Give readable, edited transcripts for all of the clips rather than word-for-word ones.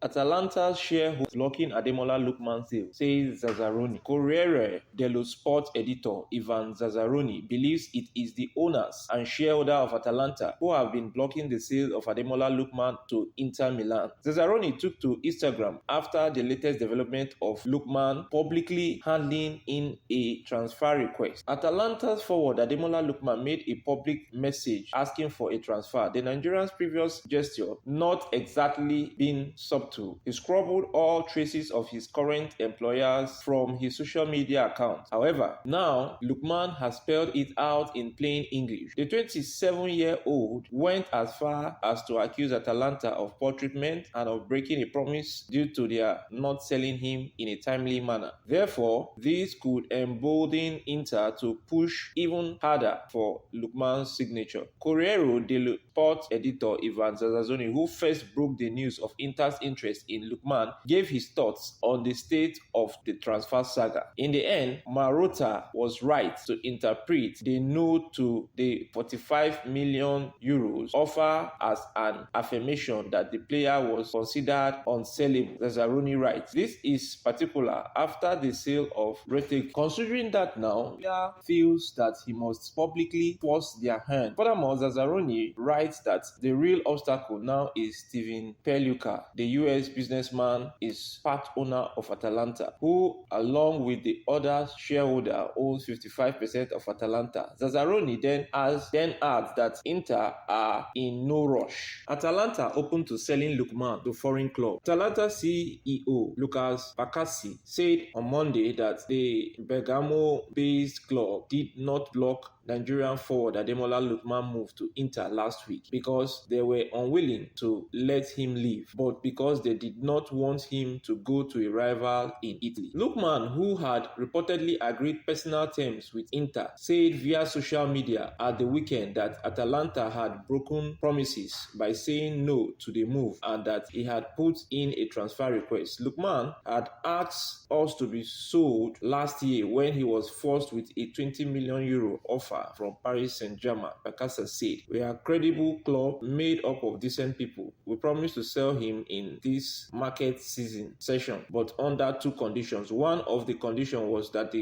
Atalanta's shareholder blocking Ademola Lookman sale, says Zazzaroni. Corriere dello Sport editor Ivan Zazzaroni believes it is the owners and shareholder of Atalanta who have been blocking the sale of Ademola Lookman to Inter Milan. Zazzaroni took to Instagram after the latest development of Lookman publicly handing in a transfer request. Atalanta's forward Ademola Lookman made a public message asking for a transfer. The Nigerian's previous gesture, not exactly being subtle, he scrabbled all traces of his current employers from his social media account. However, now Lookman has spelled it out in plain English. The 27-year-old went as far as to accuse Atalanta of poor treatment and of breaking a promise due to their not selling him in a timely manner. Therefore, this could embolden Inter to push even harder for Lookman's signature. Corriere dello Sport editor Ivan Zazzaroni, who first broke the news of Inter's interest in Lookman, gave his thoughts on the state of the transfer saga. In the end, Marotta was right to interpret the no to the 45 million euros offer as an affirmation that the player was considered unsellable. Zazzaroni writes, this is particular after the sale of Retic, considering that now player feels that he must publicly force their hand. Furthermore, Zazzaroni writes that the real obstacle now is Steven Peluca. The US businessman is part owner of Atalanta, who, along with the other shareholder, owns 55% of Atalanta. Zazzaroni then adds that Inter are in no rush. Atalanta open to selling Lookman to foreign club. Atalanta CEO Lucas Bacassi said on Monday that the Bergamo-based club did not block Nigerian forward Ademola Lookman moved to Inter last week because they were unwilling to let him leave, but because they did not want him to go to a rival in Italy. Lookman, who had reportedly agreed personal terms with Inter, said via social media at the weekend that Atalanta had broken promises by saying no to the move and that he had put in a transfer request. Lookman had asked us to be sold last year when he was forced with a 20 million euro offer from Paris Saint-Germain. Bacassa said, we are a credible club made up of decent people. We promise to sell him in this market season session, but under two conditions. One of the conditions was that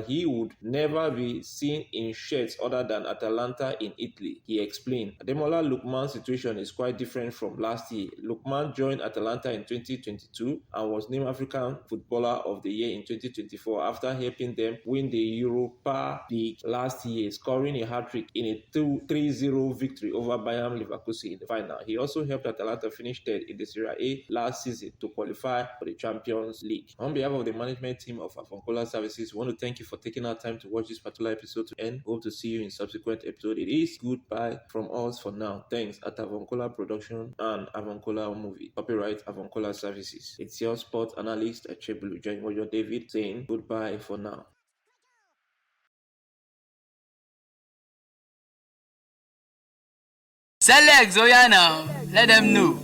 he would never be seen in shirts other than Atalanta in Italy, he explained. Ademola Lookman's situation is quite different from last year. Lookman joined Atalanta in 2022 and was named African Footballer of the Year in 2024 after helping them win the Europa League last year, scoring a hat-trick in a 3-0 victory over Bayern Leverkusen in the final. He also helped Atalanta finish third in the Serie A last season to qualify for the Champions League. On behalf of the management team of Avoncola Services, we want to thank you for taking our time to watch this particular episode to end. Hope to see you in subsequent episode. It is goodbye from us for now. Thanks at Avoncola Production and Avoncola Movie. Copyright Avoncola Services. It's your sports analyst Achebulu Janwoyo David saying goodbye for now. Select Zoya now. Let them know.